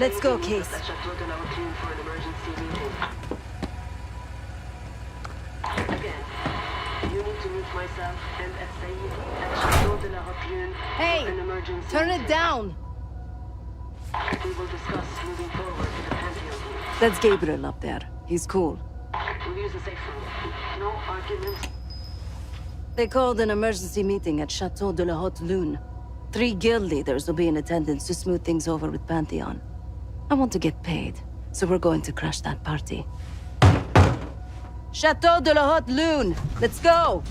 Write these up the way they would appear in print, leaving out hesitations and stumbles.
Let's go, Case. Hey! Turn it down! We will discuss moving forward with the Pantheon. That's Gabriel up there. He's cool. We'll use the safe room. No arguments. They called an emergency meeting at Chateau de la Haute Lune. 3 guild leaders will be in attendance to smooth things over with Pantheon. I want to get paid, so we're going to crash that party. Chateau de la Haute Lune! Let's go!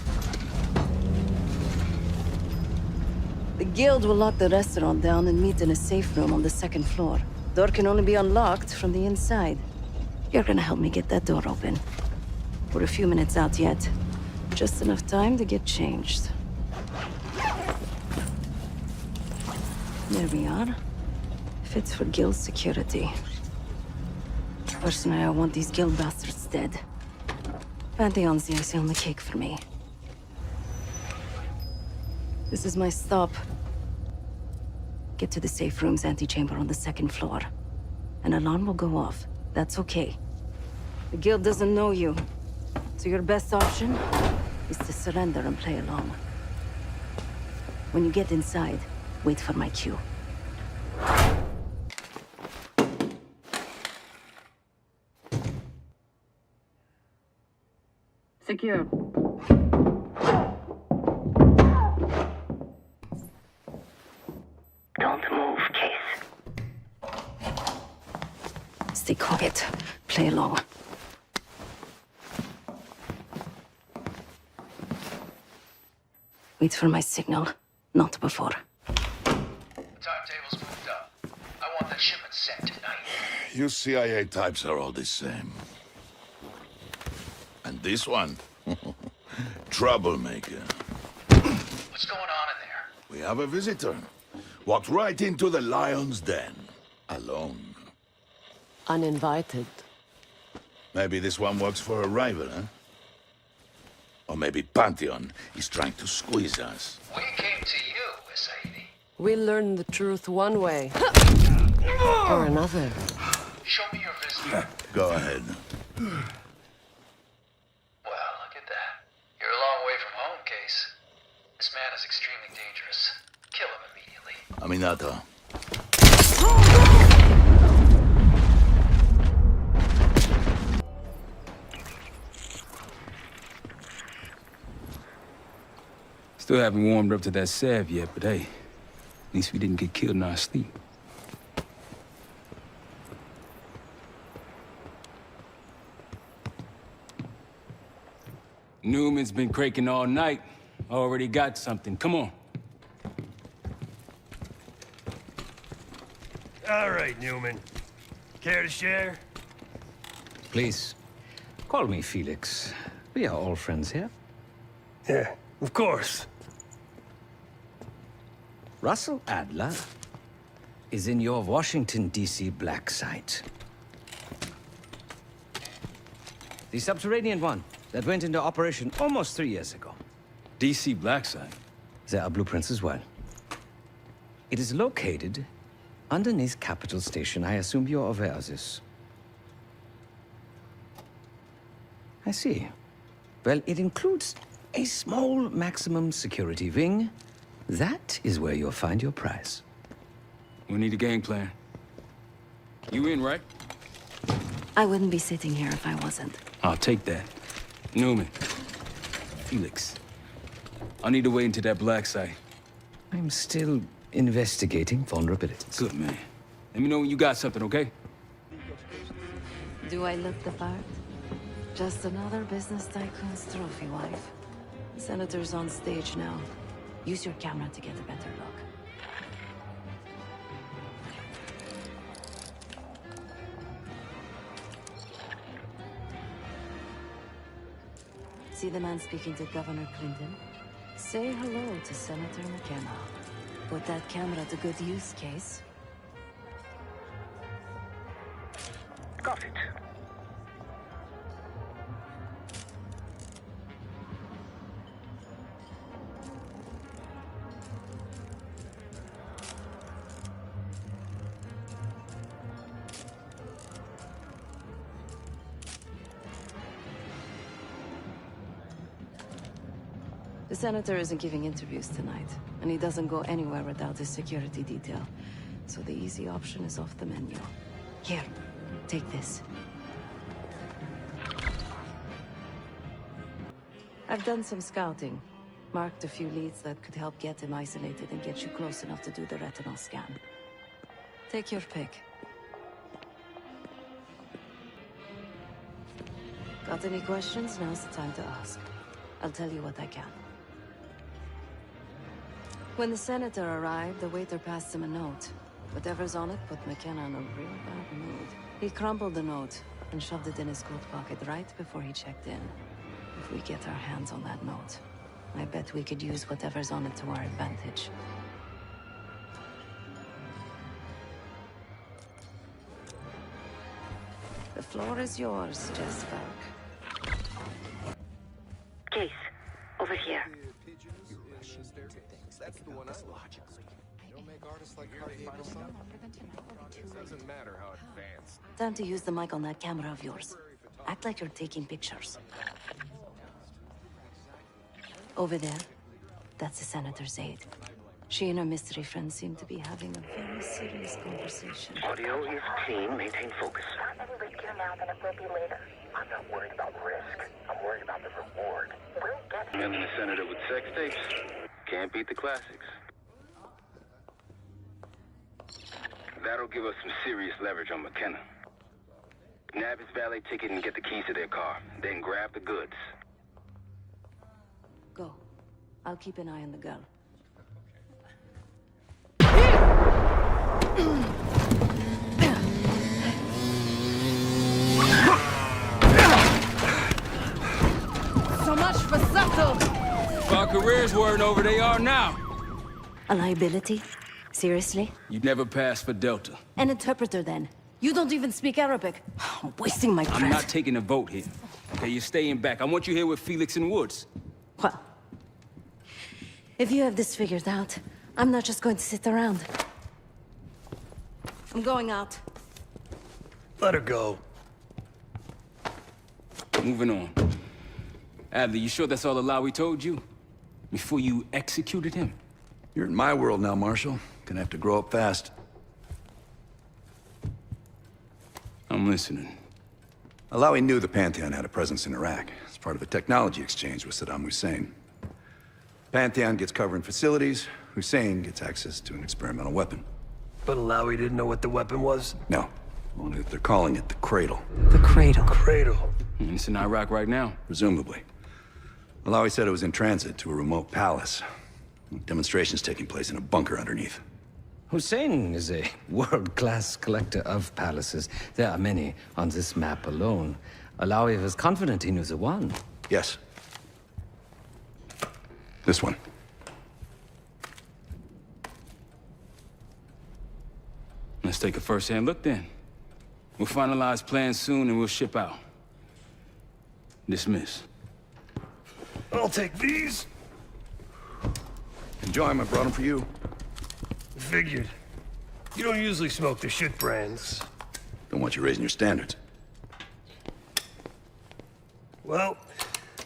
The guild will lock the restaurant down and meet in a safe room on the 2nd floor. Door can only be unlocked from the inside. You're gonna help me get that door open. We're a few minutes out yet. Just enough time to get changed. There we are. Fits for guild security. Personally, I want these guild bastards dead. Pantheon's the icing on the cake for me. This is my stop. Get to the safe room's antechamber on the 2nd floor. An alarm will go off. That's okay. The guild doesn't know you, so your best option is to surrender and play along. When you get inside, wait for my cue. Secure. Don't move, Case. Stay quiet. Play along. Wait for my signal, not before. Timetable's moved up. I want the shipment sent tonight. You CIA types are all the same. And this one? Troublemaker. What's going on in there? We have a visitor. Walked right into the lion's den. Alone. Uninvited. Maybe this one works for a rival, huh? Or maybe Pantheon is trying to squeeze us. We came to you, Sevati. We learn the truth one way or another. Show me your visitor. Go ahead. Well, look at that. You're a long way from home, Case. This man is extremely dangerous. Kill him immediately. Aminata. Still haven't warmed up to that salve yet, but hey, at least we didn't get killed in our sleep. Newman's been cranking all night. Already got something. Come on. All right, Newman. Care to share? Please, call me Felix. We are all friends here. Yeah, of course. Russell Adler is in your Washington, D.C. black site. The subterranean one that went into operation almost 3 years ago. DC Black Site. There are blueprints as well. It is located underneath Capitol Station. I assume you're aware of this. I see. Well, it includes a small maximum security wing. That is where you'll find your prize. We need a game plan. You in, right? I wouldn't be sitting here if I wasn't. I'll take that. Newman. Felix. I need to wait into that black site. I'm still investigating vulnerabilities. Good, man. Let me know when you got something, okay? Do I look the part? Just another business tycoon's trophy wife. Senator's on stage now. Use your camera to get a better look. See the man speaking to Governor Clinton? Say hello to Senator McKenna. Put that camera to good use, Case. Got it. The senator isn't giving interviews tonight, and he doesn't go anywhere without his security detail. So the easy option is off the menu. Here, take this. I've done some scouting. Marked a few leads that could help get him isolated and get you close enough to do the retinal scan. Take your pick. Got any questions? Now's the time to ask. I'll tell you what I can. When the senator arrived, the waiter passed him a note. Whatever's on it put McKenna in a real bad mood. He crumpled the note and shoved it in his coat pocket right before he checked in. If we get our hands on that note, I bet we could use whatever's on it to our advantage. The floor is yours, Jessberg. Case, over here. Time to use the mic on that camera of yours. Act like you're taking pictures. Over there, that's the senator's aide. She and her mystery friend seem to be having a very serious conversation. Audio is clean. Maintain focus. Not any risk here now, then it will be later. I'm not worried about risk. I'm worried about the reward. We'll get it. Mailing the senator with sex tapes. Can't beat the classics. That'll give us some serious leverage on McKenna. Nab his valet ticket and get the keys to their car. Then grab the goods. Go. I'll keep an eye on the girl. So much for subtle! If our careers weren't over, they are now. A liability? Seriously? You'd never pass for Delta. An interpreter, then. You don't even speak Arabic. I'm wasting my breath. I'm not taking a vote here. Okay, you're staying back. I want you here with Felix and Woods. Well, if you have this figured out, I'm not just going to sit around. I'm going out. Let her go. Moving on. Adley, you sure that's all the lie we told you? Before you executed him? You're in my world now, Marshal. Gonna have to grow up fast. I'm listening. Alawi knew the Pantheon had a presence in Iraq. It's part of a technology exchange with Saddam Hussein. Pantheon gets covering facilities. Hussein gets access to an experimental weapon. But Alawi didn't know what the weapon was? No. Only that they're calling it the Cradle. The Cradle. Cradle. And it's in Iraq right now. Presumably. Alawi said it was in transit to a remote palace. Demonstrations taking place in a bunker underneath. Hussein is a world-class collector of palaces. There are many on this map alone. Alawi was confident he knew the one. Yes. This one. Let's take a first-hand look then. We'll finalize plans soon and we'll ship out. Dismiss. I'll take these. Enjoy them. I brought them for you. Figured. You don't usually smoke the shit brands. Don't want you raising your standards. Well,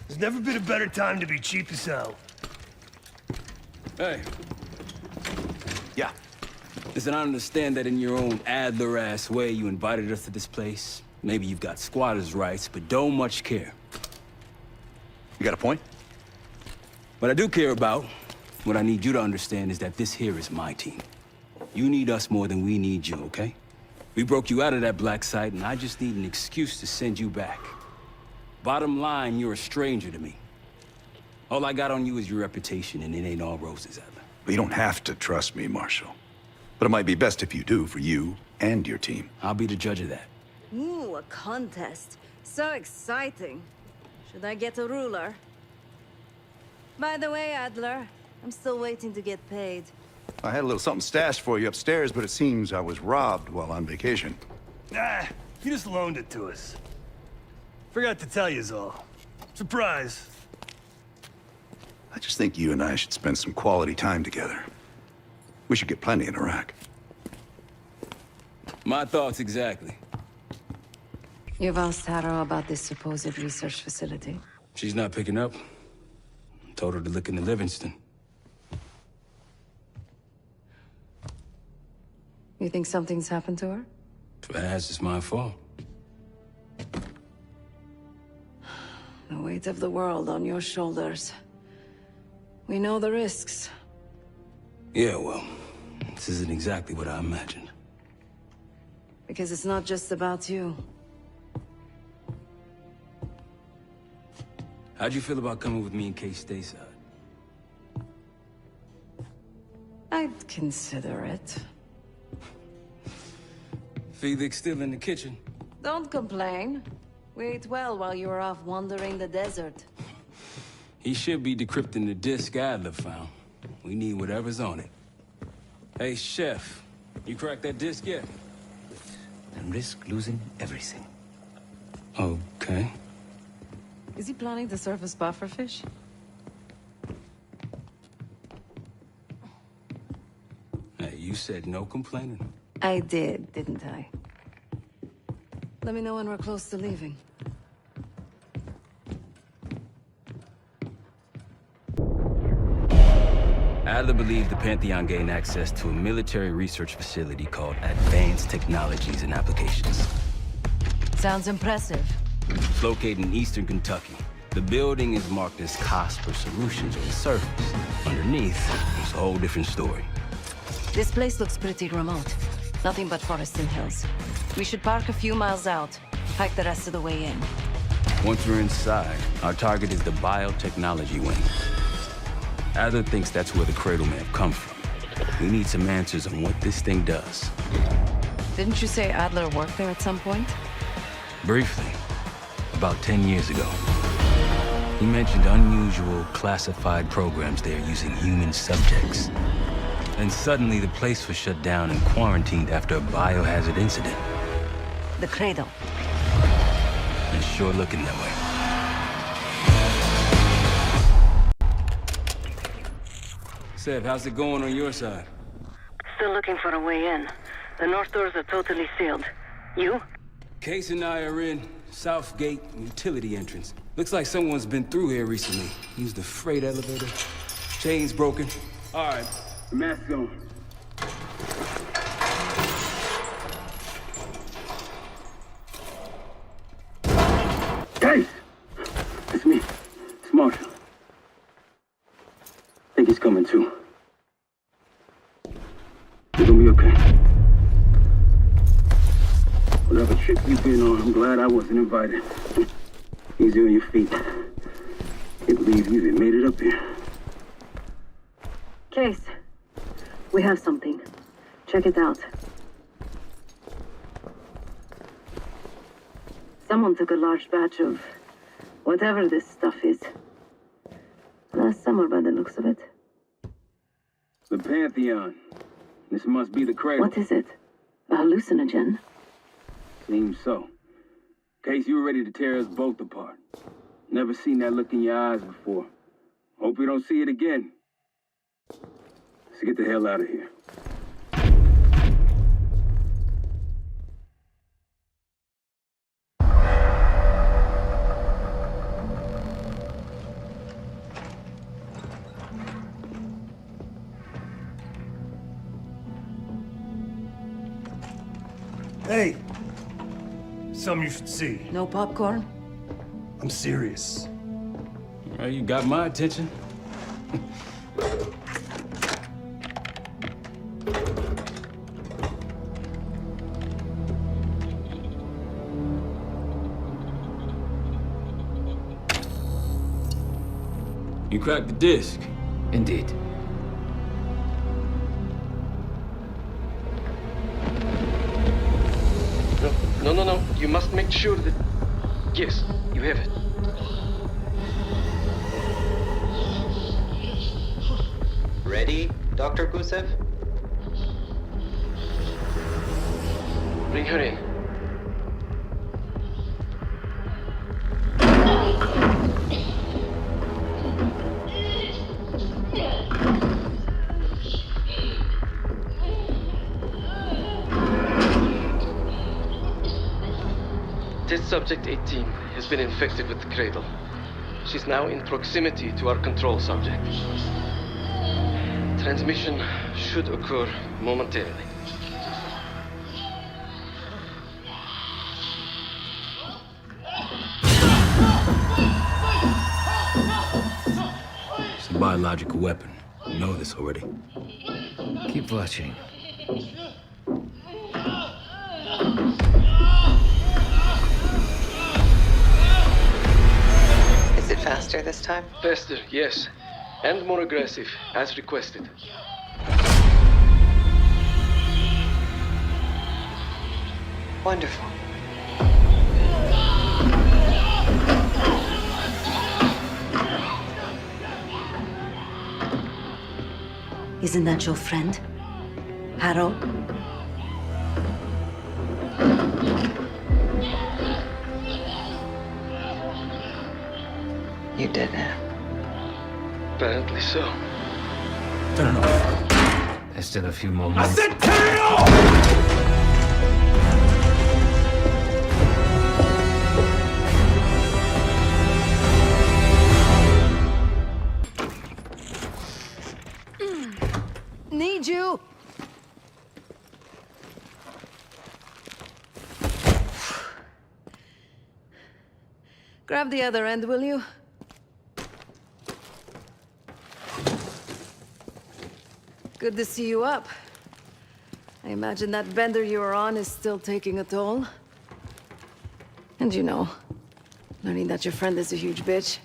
there's never been a better time to be cheap as hell. Hey. Yeah. Listen, I understand that in your own Adler-ass way you invited us to this place. Maybe you've got squatters' rights, but don't much care. You got a point? What I do care about, what I need you to understand is that this here is my team. You need us more than we need you, okay? We broke you out of that black site, and I just need an excuse to send you back. Bottom line, you're a stranger to me. All I got on you is your reputation, and it ain't all roses, Adler. But you don't have to trust me, Marshal. But it might be best if you do, for you and your team. I'll be the judge of that. Ooh, a contest. So exciting. Should I get a ruler? By the way, Adler, I'm still waiting to get paid. I had a little something stashed for you upstairs, but it seems I was robbed while on vacation. Nah, you just loaned it to us. Forgot to tell yous all. Surprise. I just think you and I should spend some quality time together. We should get plenty in Iraq. My thoughts exactly. You've asked Harrow about this supposed research facility? She's not picking up. Told her to look into Livingston. You think something's happened to her? If it has, it's my fault. The weight of the world on your shoulders. We know the risks. Yeah, well, this isn't exactly what I imagined. Because it's not just about you. How'd you feel about coming with me in case stateside? I'd consider it. Felix still in the kitchen. Don't complain. We ate well while you were off wandering the desert. He should be decrypting the disk Adler found. We need whatever's on it. Hey, Chef, you cracked that disk yet? And risk losing everything. Okay. Is he planning to serve us pufferfish? Hey, you said no complaining. I did, didn't I? Let me know when we're close to leaving. Adler believed the Pantheon gained access to a military research facility called Advanced Technologies and Applications. Sounds impressive. It's located in eastern Kentucky. The building is marked as Cosper Solutions on the surface. Underneath, it's a whole different story. This place looks pretty remote. Nothing but forests and hills. We should park a few miles out, hike the rest of the way in. Once we're inside, our target is the biotechnology wing. Adler thinks that's where the cradle may have come from. We need some answers on what this thing does. Didn't you say Adler worked there at some point? Briefly, about 10 years ago. He mentioned unusual, classified programs there using human subjects. And suddenly the place was shut down and quarantined after a biohazard incident. The cradle. It's sure looking that way. Sev, how's it going on your side? Still looking for a way in. The north doors are totally sealed. You? Case and I are in. South gate, utility entrance. Looks like someone's been through here recently. Used the freight elevator. Chain's broken. All right. Mask on. Guys! It's me. It's Marshall. Think he's coming too. You're gonna be okay. Whatever trip you've been on, I'm glad I wasn't invited. Easy on your feet. Can't believe you even made it up here. Case. We have something. Check it out. Someone took a large batch of whatever this stuff is. Last summer by the looks of it. The Pantheon. This must be the cradle. What is it? A hallucinogen? Seems so. Case, you were ready to tear us both apart. Never seen that look in your eyes before. Hope we don't see it again. Let's get the hell out of here. Hey! Something you should see. No popcorn? I'm serious. Well, you got my attention. You cracked the disc. Indeed. No. You must make sure that... Yes, you have it. Ready, Dr. Gusev? Bring her in. Test subject 18 has been infected with the cradle. She's now in proximity to our control subject. Transmission should occur momentarily. It's a biological weapon. You know this already. Keep watching. Is it faster this time? Faster, yes. And more aggressive, as requested. Wonderful. Isn't that your friend? Harrow? You did it. Apparently so. Turn off. There's still a few more minutes. I said turn it off! Need you! Grab the other end, will you? Good to see you up. I imagine that bender you were on is still taking a toll. And you know, learning that your friend is a huge bitch.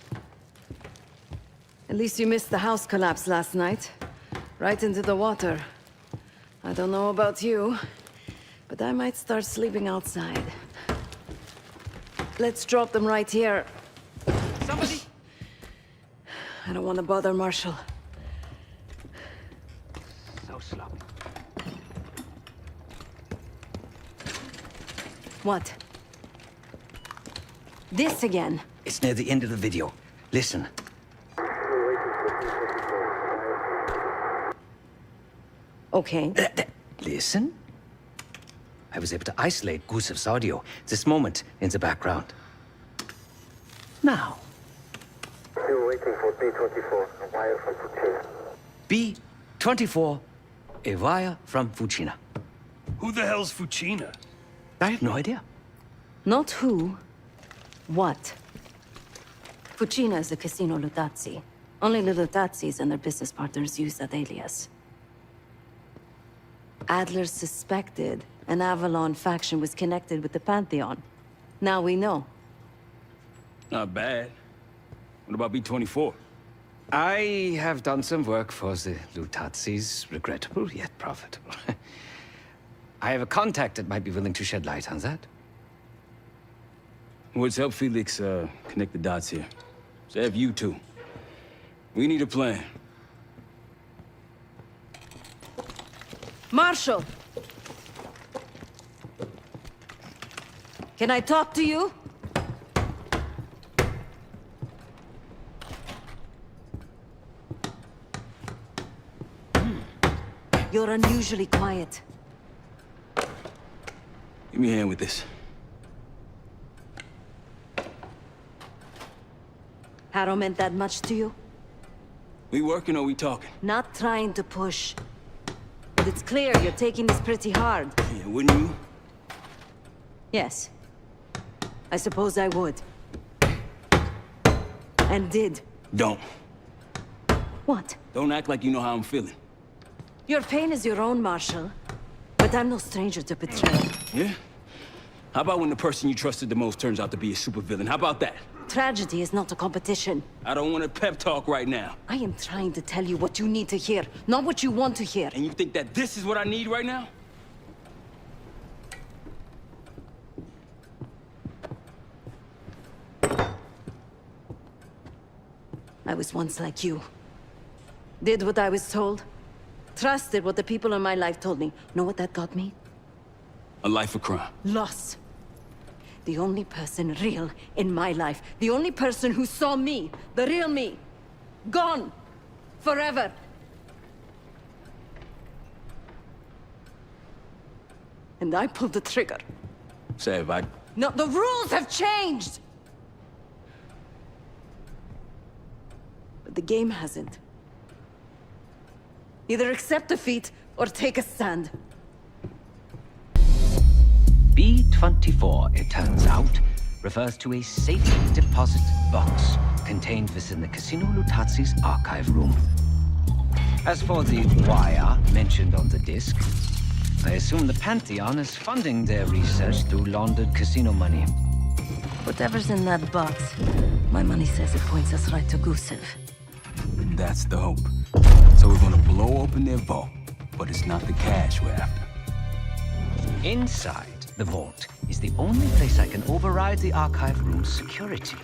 At least you missed the house collapse last night. Right into the water. I don't know about you, but I might start sleeping outside. Let's drop them right here. Somebody! I don't want to bother Marshall. So sloppy. What? This again? It's near the end of the video. Listen. Okay. Listen. I was able to isolate Gusev's audio. This moment in the background. Now. Still waiting for B-24, a wire from Fucina. B-24, a wire from Fucina. Who the hell's Fucina? I have no idea. Not who. What? Fucina is the casino Lutazzi. Only the Lutazzis and their business partners use that alias. Adler suspected an Avalon faction was connected with the Pantheon. Now we know. Not bad. What about B-24? I have done some work for the Lutazzis, regrettable yet profitable. I have a contact that might be willing to shed light on that. Let's help Felix connect the dots here. So have you two. We need a plan. Marshall! Can I talk to you? You're unusually quiet. Give me a hand with this. Harrow meant that much to you? We working or we talking? Not trying to push. But it's clear you're taking this pretty hard. Yeah, wouldn't you? Yes. I suppose I would. And did. Don't. What? Don't act like you know how I'm feeling. Your pain is your own, Marshall. But I'm no stranger to betrayal. Yeah? How about when the person you trusted the most turns out to be a supervillain? How about that? Tragedy is not a competition. I don't want a pep talk right now. I am trying to tell you what you need to hear, not what you want to hear. And you think that this is what I need right now? I was once like you. Did what I was told. Trusted what the people in my life told me. Know what that got me? A life of crime. Loss. The only person real in my life. The only person who saw me. The real me. Gone. Forever. And I pulled the trigger. Sevati. No, the rules have changed! but the game hasn't. Either accept defeat or take a stand. B-24, it turns out, refers to a safe deposit box contained within the Casino Lutazi's archive room. As for the wire mentioned on the disc, I assume the Pantheon is funding their research through laundered casino money. Whatever's in that box, my money says it points us right to Gusev. That's the hope. So we're gonna blow open their vault, but it's not the cash we're after. Inside the vault is the only place I can override the archive room's security.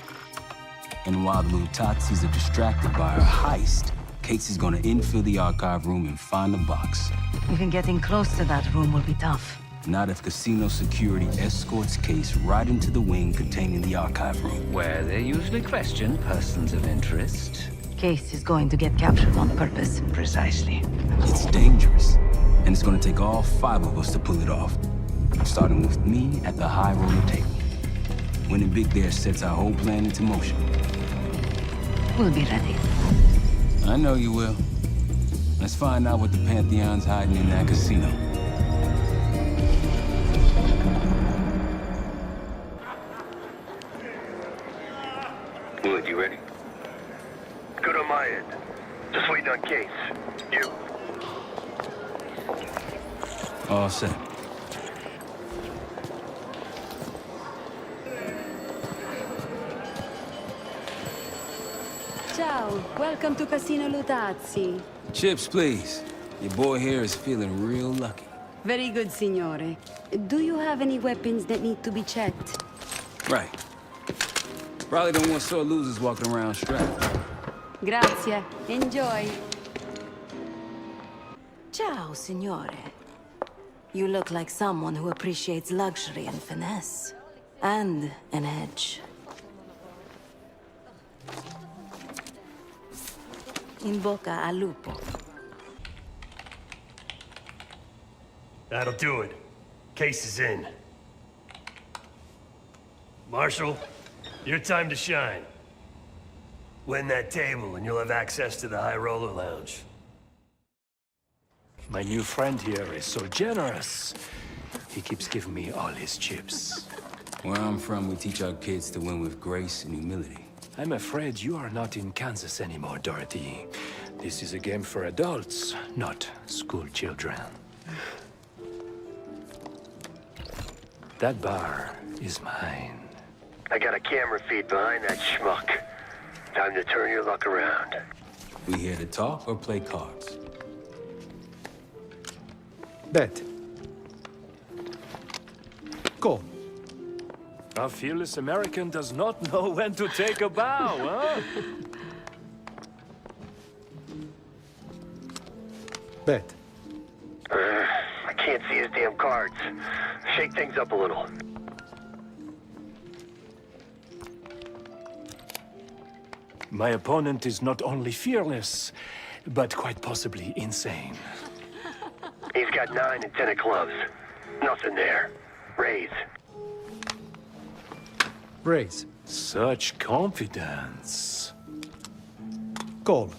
And while the Lutazis are distracted by our heist, Casey's gonna infill the archive room and find the box. Even getting close to that room will be tough. Not if casino security escorts Case right into the wing containing the archive room. Where they usually question persons of interest. Case is going to get captured on purpose. Precisely. It's dangerous, and it's gonna take all 5 of us to pull it off. Starting with me at the high roller table. Winning big there sets our whole plan into motion. We'll be ready. I know you will. Let's find out what the Pantheon's hiding in that casino. Wood, you ready? Good on my end. Just waiting on Case. You? All set. Ciao, welcome to Casino Lutazzi. Chips, please. Your boy here is feeling real lucky. Very good, signore. Do you have any weapons that need to be checked? Right. Probably don't want sore losers walking around strapped. Grazie. Enjoy. Ciao, signore. You look like someone who appreciates luxury and finesse. And an edge. In bocca al lupo. That'll do it. Case is in. Marshal, your time to shine. Win that table and you'll have access to the High Roller Lounge. My new friend here is so generous. He keeps giving me all his chips. Where I'm from, we teach our kids to win with grace and humility. I'm afraid you are not in Kansas anymore, Dorothy. This is a game for adults, not school children. That bar is mine. I got a camera feed behind that schmuck. Time to turn your luck around. We here to talk or play cards? Bet. Call. A fearless American does not know when to take a bow, huh? Bet. I can't see his damn cards. Shake things up a little. My opponent is not only fearless, but quite possibly insane. He's got 9 and 10 of clubs. Nothing there. Raise. Raise. Such confidence. Call.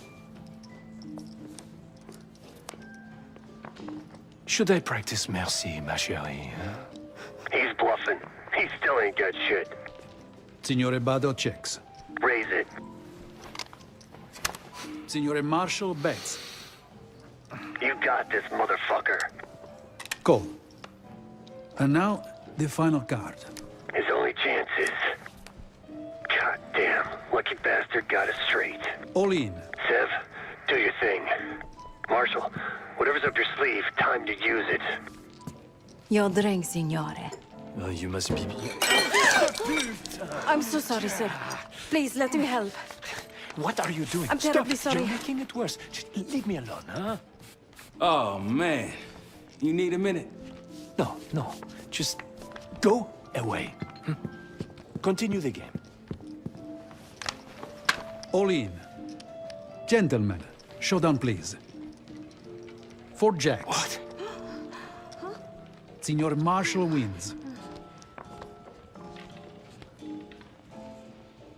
Should I practice merci, ma chérie? He's bluffing. He still ain't got shit. Signore Bado checks. Raise it. Signore Marshall bets. You got this, motherfucker. Call. And now, the final card. His only chance is... God damn, lucky bastard got us straight. All in. Sev, do your thing. Marshal, whatever's up your sleeve, time to use it. Your drink, signore. Oh, you must be... I'm so sorry, sir. Please, let me help. What are you doing? I'm terribly Stop. sorry. You're making it worse. Just leave me alone, huh? Oh, man. You need a minute? No. Just go away. Continue the game. All in. Gentlemen, showdown, please. 4 jacks. What? Signor Marshall wins.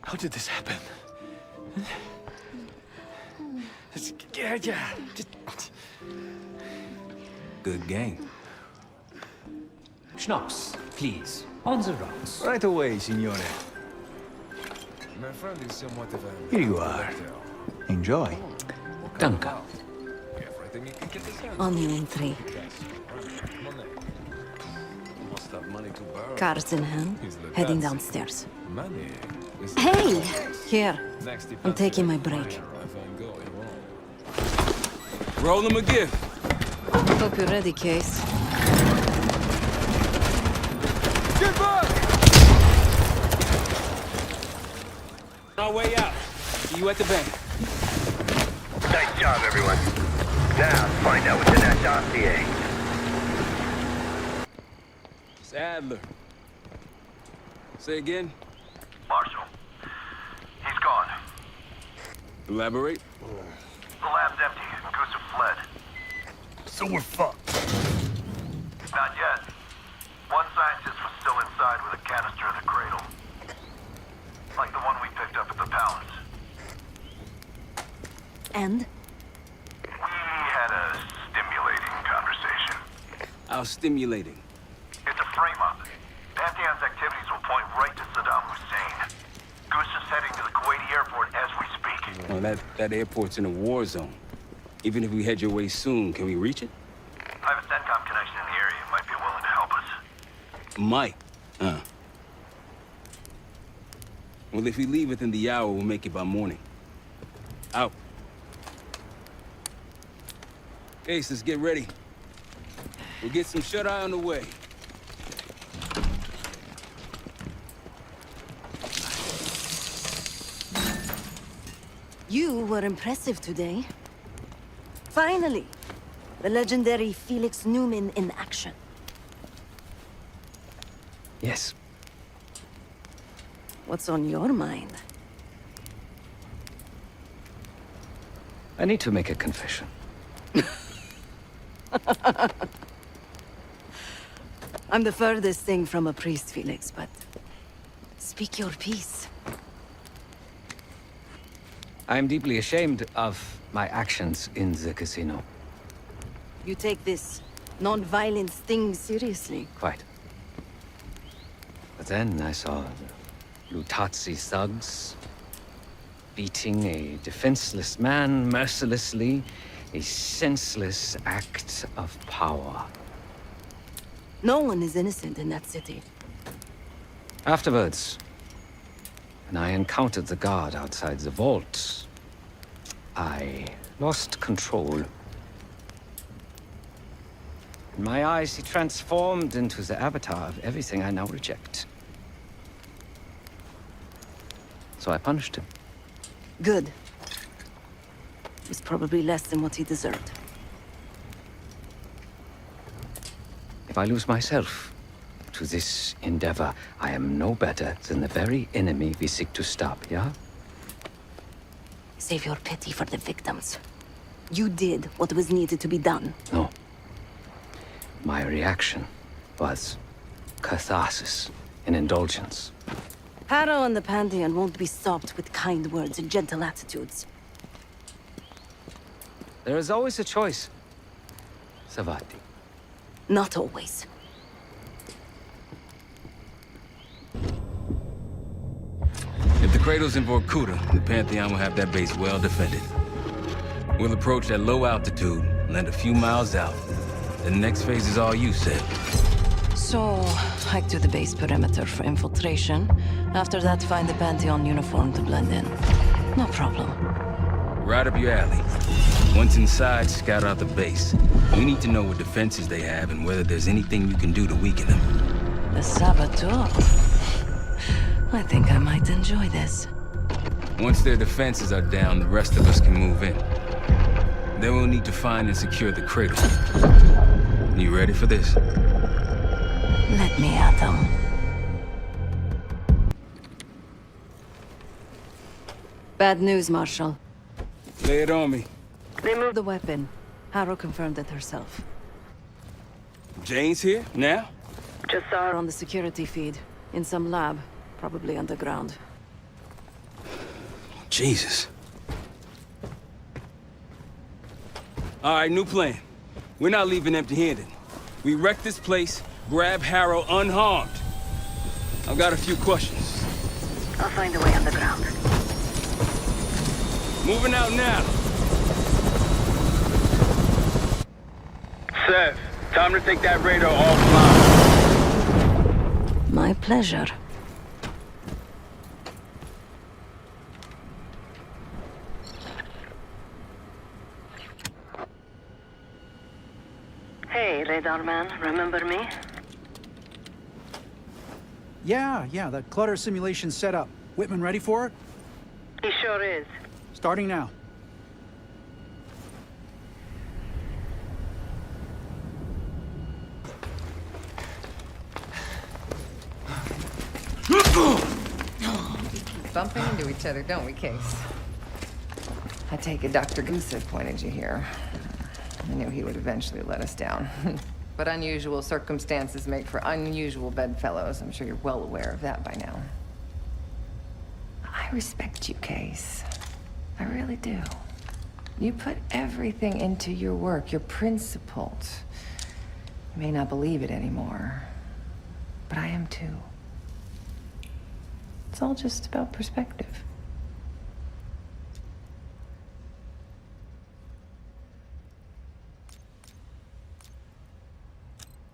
How did this happen? Yeah. Just... Good game. Schnapps, please. On the rocks. Right away, signore. My friend is somewhat of a... Here you are. Enjoy. Danke. On the entry. Cards in hand, heading downstairs. Hey! Here. I'm taking my break. Roll him a gift. Hope you're ready, Case. Get back! Our way out. See you at the bank. Nice job, everyone. Now, find out what's in that dossier. It's Adler. Say again? Marshal. He's gone. Elaborate. The lab's empty, and Gustav fled. So we're fucked. Not yet. One scientist was still inside with a canister of the cradle. Like the one we picked up at the palace. And? We had a stimulating conversation. How stimulating? It's a frame-up. Pantheon's activities will point right to Saddam Hussein. Gustav's heading to the Kuwaiti airport as we speak. Well, that airport's in a war zone. Even if we head your way soon, can we reach it? I have a CENTCOM connection in the area. Might be willing to help us. Might. Well, if we leave within the hour, we'll make it by morning. Out. Case, let's get ready. We'll get some shut-eye on the way. You were impressive today. Finally! The legendary Felix Newman in action. Yes. What's on your mind? I need to make a confession. I'm the furthest thing from a priest, Felix, but... speak your piece. I am deeply ashamed of my actions in the casino. You take this non-violence thing seriously. Quite. But then I saw Lutazzi thugs beating a defenseless man mercilessly, a senseless act of power. No one is innocent in that city. Afterwards, when I encountered the guard outside the vault, I lost control. In my eyes, he transformed into the avatar of everything I now reject. So I punished him. Good. It was probably less than what he deserved. If I lose myself to this endeavor, I am no better than the very enemy we seek to stop, yeah? Save your pity for the victims. You did what was needed to be done. No. My reaction was catharsis and indulgence. Harrow and the Pantheon won't be stopped with kind words and gentle attitudes. There is always a choice, Sevati. Not always. If the cradle's in Vorkuta, the Pantheon will have that base well defended. We'll approach at low altitude, land a few miles out. The next phase is all you said. So, hike to the base perimeter for infiltration. After that, find the Pantheon uniform to blend in. No problem. Right up your alley. Once inside, scout out the base. We need to know what defenses they have and whether there's anything you can do to weaken them. The saboteur. I think I might enjoy this. Once their defenses are down, the rest of us can move in. Then we'll need to find and secure the cradle. You ready for this? Let me at them. Bad news, Marshal. Lay it on me. They moved the weapon. Harrow confirmed it herself. Jane's here? Now? Just saw her on the security feed. In some lab. Probably underground. Jesus. All right, new plan. We're not leaving empty-handed. We wreck this place, grab Harrow unharmed. I've got a few questions. I'll find a way on the ground. Moving out now. Sev, time to take that radar offline. My pleasure. Hey, radar man, remember me? Yeah, the clutter simulation's set up. Whitman ready for it? He sure is. Starting now. Bumping into each other, don't we, Case? I take it Dr. Gusev pointed you here. I knew he would eventually let us down. But unusual circumstances make for unusual bedfellows. I'm sure you're well aware of that by now. I respect you, Case. I really do. You put everything into your work. You're principled. You may not believe it anymore, but I am too. It's all just about perspective.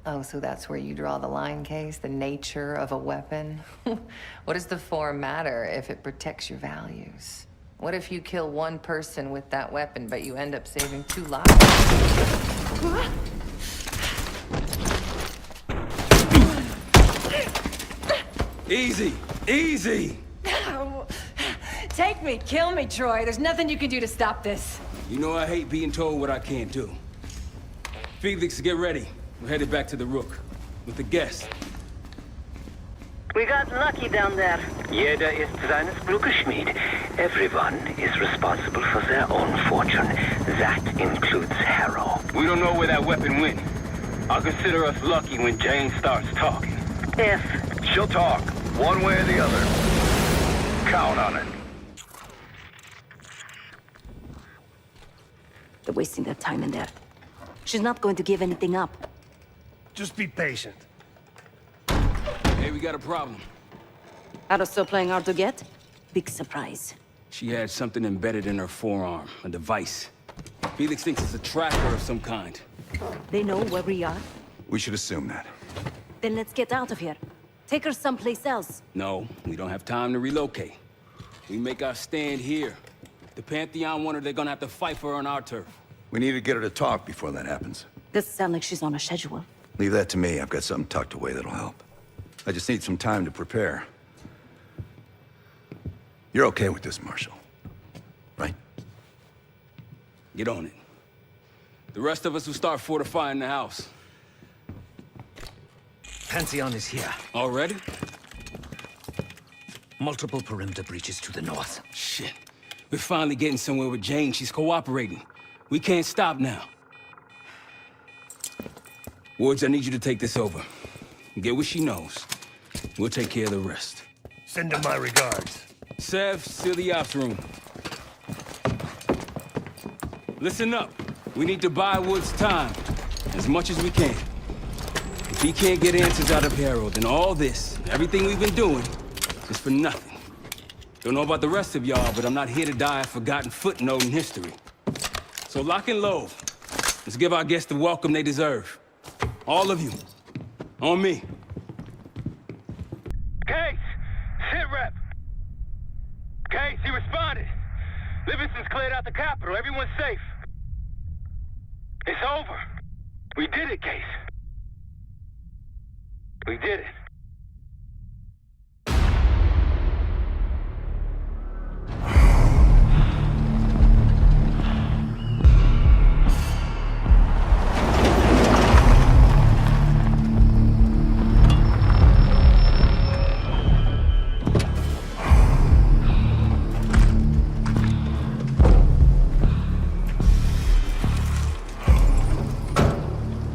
Oh, so that's where you draw the line, Case? The nature of a weapon? What does the form matter if it protects your values? What if you kill one person with that weapon, but you end up saving 2 lives? Easy, easy! Take me, kill me, Troy. There's nothing you can do to stop this. You know I hate being told what I can't do. Felix, get ready. We're headed back to the Rook with the guest. We got lucky down there. Jeder ist seines Glückes Schmied. Everyone is responsible for their own fortune. That includes Harrow. We don't know where that weapon went. I'll consider us lucky when Jane starts talking. If She'll talk, one way or the other. Count on it. They're wasting their time in there. She's not going to give anything up. Just be patient. Hey, we got a problem. Arrow's still playing hard to get? Big surprise. She had something embedded in her forearm, a device. Felix thinks it's a tracker of some kind. They know where we are? We should assume that. Then let's get out of here. Take her someplace else. No, we don't have time to relocate. We make our stand here. The Pantheon want her, they're gonna have to fight for her on our turf. We need to get her to talk before that happens. Does sound like she's on a schedule. Leave that to me. I've got something tucked away that'll help. I just need some time to prepare. You're okay with this, Marshal, right? Get on it. The rest of us will start fortifying the house. Pantheon is here. Already? Multiple perimeter breaches to the north. Shit. We're finally getting somewhere with Jane. She's cooperating. We can't stop now. Woods, I need you to take this over. Get what she knows. We'll take care of the rest. Send her my regards. Sev, seal the ops room. Listen up. We need to buy Woods time. As much as we can. If he can't get answers out of Harrow, then all this, everything we've been doing, is for nothing. Don't know about the rest of y'all, but I'm not here to die a forgotten footnote in history. So lock and load. Let's give our guests the welcome they deserve. All of you. On me. Case! Sit rep! Case, he responded. Livingston's cleared out the capital. Everyone's safe. It's over. We did it, Case. We did it.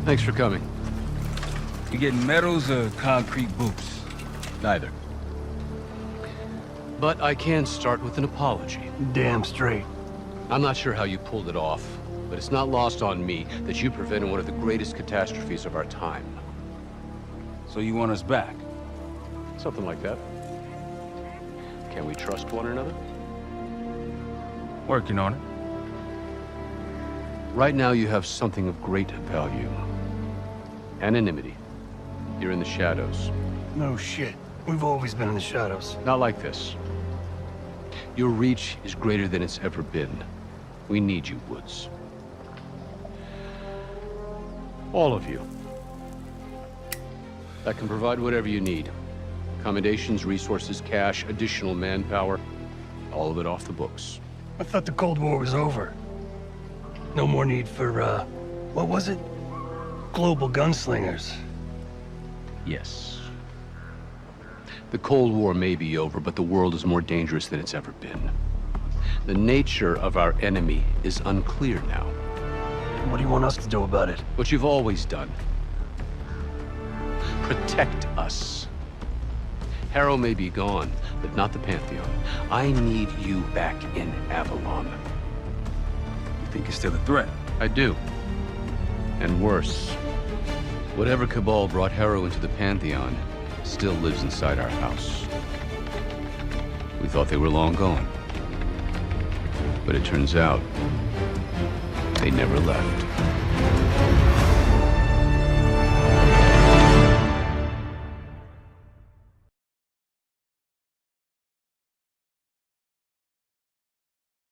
Thanks for coming. You getting medals or concrete boots? Neither. But I can start with an apology. Damn straight. I'm not sure how you pulled it off, But it's not lost on me that you prevented one of the greatest catastrophes of our time. So you want us back? Something like that. Can we trust one another? Working on it. Right now you have something of great value. Anonymity. You're in the shadows. No shit. We've always been in the shadows. Not like this. Your reach is greater than it's ever been. We need you, Woods. All of you. That can provide whatever you need. Accommodations, resources, cash, additional manpower. All of it off the books. I thought the Cold War was over. No more need for, what was it? Global gunslingers. Yes. The Cold War may be over, but the world is more dangerous than it's ever been. The nature of our enemy is unclear now. What do you want us to do about it? What you've always done. Protect us. Harrow may be gone, but not the Pantheon. I need you back in Avalon. You think it's still a threat? I do. And worse. Whatever cabal brought Harrow into the Pantheon still lives inside our house. We thought they were long gone. But it turns out, they never left.